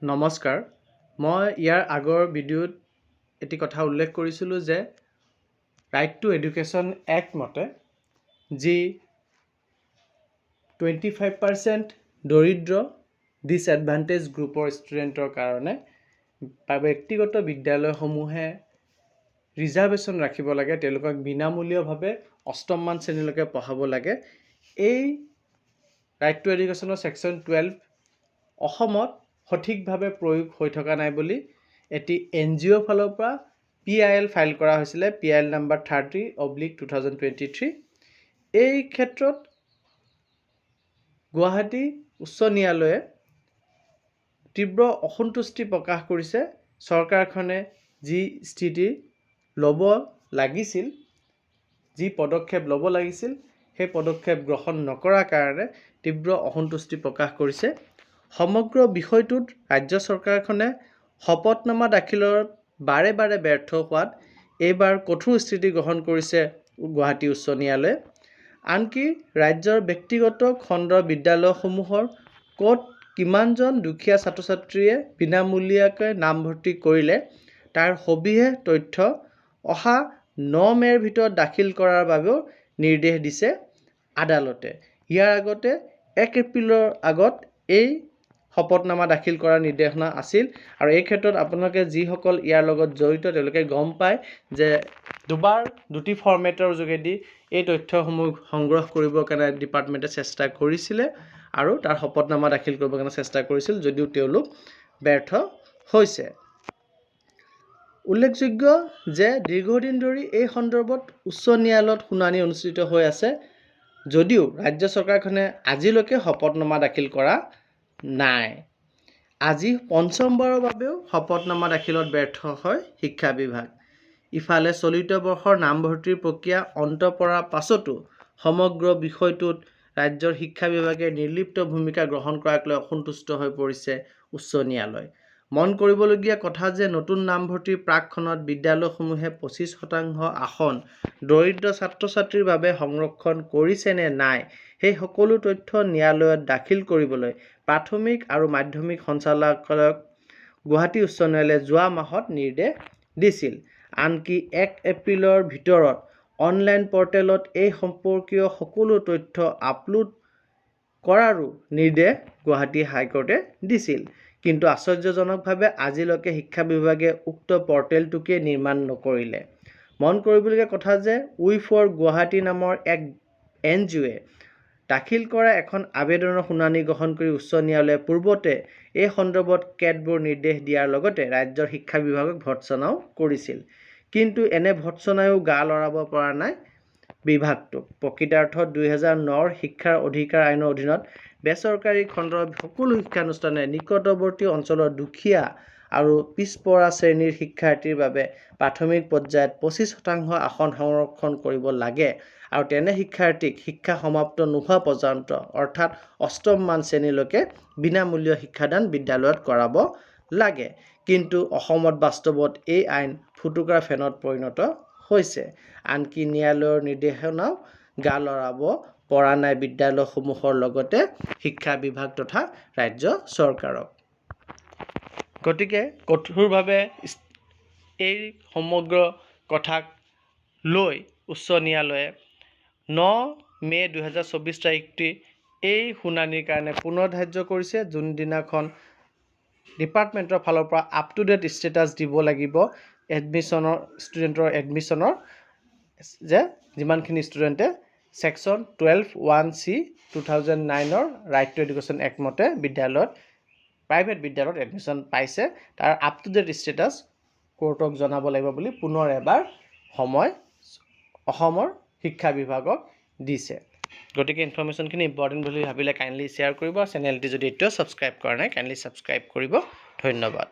নমস্কাৰ। মই ইয়াৰ আগৰ ভিডিঅ'ত এটি কথা উল্লেখ কৰিছিলোঁ যে ৰাইট টু এডুকেশ্যন এক্ট মতে যি 25% দৰিদ্ৰ ডিছএডভান্টেজ গ্ৰুপৰ ষ্টুডেণ্টৰ কাৰণে ব্যক্তিগত বিদ্যালয়সমূহে ৰিজাৰ্ভেশ্যন ৰাখিব লাগে, তেওঁলোকক বিনামূলীয়াভাৱে অষ্টমমান শ্ৰেণীলৈকে পঢ়াব লাগে। এই ৰাইট টু এডুকেশ্যনৰ ছেকশ্যন 12 অসমত সঠিকভাৱে প্ৰয়োগ হৈ থকা নাই বুলি এটি NGOৰ ফালৰ পৰা PIL ফাইল কৰা হৈছিলে, PIL নাম্বাৰ 30/2023। এই ক্ষেত্ৰত গুৱাহাটী উচ্চ ন্যায়ালয়ে তীব্ৰ অসন্তুষ্টি প্ৰকাশ কৰিছে। চৰকাৰখনে যি স্থিতি ল'ব লাগিছিল, যি পদক্ষেপ ল'ব লাগিছিল, সেই পদক্ষেপ গ্ৰহণ নকৰাৰ কাৰণে তীব্ৰ অসন্তুষ্টি প্ৰকাশ কৰিছে। সমগ্ৰ বিষয়টোত ৰাজ্য চৰকাৰখনে শপতনামা দাখিলত বাৰে বাৰে ব্যৰ্থ হোৱাত এইবাৰ কঠোৰ স্থিতি গ্ৰহণ কৰিছে গুৱাহাটী উচ্চ ন্যায়ালয়ে। আনকি ৰাজ্যৰ ব্যক্তিগত খণ্ডৰ বিদ্যালয়সমূহৰ ক'ত কিমানজন দুখীয়া ছাত্ৰ ছাত্ৰীয়ে বিনামূলীয়াকৈ নামভৰ্তি কৰিলে তাৰ সবিশেষ তথ্য অহা 9 মে'ৰ ভিতৰত দাখিল কৰাৰ বাবেও নিৰ্দেশ দিছে আদালতে। ইয়াৰ আগতে 1 এপ্ৰিলৰ আগত এই শপতনামা দাখিল কৰাৰ নিৰ্দেশনা আছিল আৰু এই ক্ষেত্ৰত আপোনালোকে যিসকল ইয়াৰ লগত জড়িত তেওঁলোকে গম পায় যে দুটি ফৰ্মেটৰ যোগেদি এই তথ্যসমূহ সংগ্ৰহ কৰিবৰ কাৰণে ডিপাৰ্টমেণ্টে চেষ্টা কৰিছিলে আৰু তাৰ শপতনামা দাখিল কৰিবৰ কাৰণে চেষ্টা কৰিছিল, যদিও তেওঁলোক ব্যৰ্থ হৈছে। উল্লেখযোগ্য যে দীৰ্ঘদিন ধৰি এই সন্দৰ্ভত উচ্চ ন্যায়ালয়ত শুনানি অনুষ্ঠিত হৈ আছে, যদিও ৰাজ্য চৰকাৰখনে আজিলৈকে শপতনামা দাখিল কৰা নাই। আজি পঞ্চমবাৰৰ বাবেও শপতনামা দাখিলত ব্যৰ্থ হয় শিক্ষা বিভাগ। ইফালে চলিত বৰ্ষৰ নামভৰ্তিৰ প্ৰক্ৰিয়া অন্ত পৰাৰ পাছতো সমগ্ৰ বিষয়টোত ৰাজ্যৰ শিক্ষা বিভাগে নিৰ্লিপ্ত ভূমিকা গ্ৰহণ কৰাক লৈ অসন্তুষ্ট হৈ পৰিছে উচ্চ ন্যায়ালয়। মন কৰিবলগীয়া কথা যে নতুন নামভৰ্তিৰ প্ৰাকখনত বিদ্যালয়সমূহে 25% আসন দৰিদ্ৰ ছাত্ৰ ছাত্ৰীৰ বাবে সংৰক্ষণ কৰিছে নে নাই সেই সকলো তথ্য ন্যায়ালয়ত দাখিল কৰিবলৈ প্ৰাথমিক আৰু মাধ্যমিক সঞ্চালকালয়ক গুৱাহাটী উচ্চ ন্যায়ালয়ে যোৱা মাহত নিৰ্দেশ দিছিল। আনকি 1 এপ্ৰিলৰ ভিতৰত অনলাইন পৰ্টেলত এই সম্পৰ্কীয় সকলো তথ্য আপলোড কৰাৰো নিৰ্দেশ গুৱাহাটী হাইকোৰ্টে দিছিল। কিন্তু আশ্চৰ্যজনকভাৱে আজিলৈকে শিক্ষা বিভাগে উক্ত পৰ্টেলটোকে নিৰ্মাণ নকৰিলে। মন কৰিবলগীয়া কথা যে উই ফৰ গুৱাহাটী নামৰ এক NGOয়ে দাখিল কৰা এখন আবেদনৰ শুনানি গ্ৰহণ কৰি উচ্চ ন্যায়ালয়ে পূৰ্বতে এই সন্দৰ্ভত কেতবোৰ নিৰ্দেশ দিয়াৰ লগতে ৰাজ্যৰ শিক্ষা বিভাগক ভৰ্ৎসনাও কৰিছিল। কিন্তু এনে ভৰ্ৎসনায়ো গা লৰাব পৰা নাই বিভাগটোক। প্ৰকৃতাৰ্থত 2009ৰ শিক্ষাৰ অধিকাৰ আইনৰ অধীনত বেচৰকাৰী খণ্ডৰ সকলো শিক্ষানুষ্ঠানে নিকটৱৰ্তী অঞ্চলৰ দুখীয়া আৰু পিছপৰা শ্ৰেণীৰ শিক্ষাৰ্থীৰ বাবে প্ৰাথমিক পৰ্যায়ত 25% আসন সংৰক্ষণ কৰিব লাগে আৰু তেনে শিক্ষাৰ্থীক শিক্ষা সমাপ্ত নোহোৱা পৰ্যন্ত অৰ্থাৎ অষ্টমমান শ্ৰেণীলৈকে বিনামূলীয় শিক্ষাদান বিদ্যালয়ত কৰাব লাগে। কিন্তু অসমত বাস্তৱত এই আইন ফুটুকাৰ ফেনত পৰিণত হৈছে। আনকি ন্যায়ালয়ৰ নিৰ্দেশনাও গা লৰাব পৰা নাই বিদ্যালয়সমূহৰ লগতে শিক্ষা বিভাগ তথা ৰাজ্য চৰকাৰক। গতিকে কঠোৰভাৱে এই সমগ্ৰ কথাক লৈ উচ্চ ন্যায়ালয়ে 9 মে' 2024 তাৰিখটি এই শুনানিৰ কাৰণে পুনৰ ধাৰ্য কৰিছে, যোনদিনাখন ডিপাৰ্টমেণ্টৰ ফালৰ পৰা আপ টু ডেট ষ্টেটাছ দিব লাগিব ষ্টুডেণ্টৰ এডমিশ্যনৰ, যে যিমানখিনি ষ্টুডেণ্টে ছেকশ্যন 12(1)(c) 2009ৰ ৰাইট টু এডুকেশ্যন এক্ট মতে প্ৰাইভেট বিদ্যালয়ত এডমিশ্যন পাইছে তাৰ আপ টু ডেট ষ্টেটাছ কোৰ্টক জনাব লাগিব বুলি পুনৰ এবাৰ অসমৰ শিক্ষা বিভাগক দিছে। গতিকে ইনফৰ্মেশ্যনখিনি ইম্পৰ্টেণ্ট বুলি ভাবিলে কাইণ্ডলি শ্বেয়াৰ কৰিব। চেনেলটি যদি এতিয়াও ছাবস্ক্ৰাইব কৰা নাই কাইণ্ডলি ছাবস্ক্ৰাইব কৰিব। ধন্যবাদ।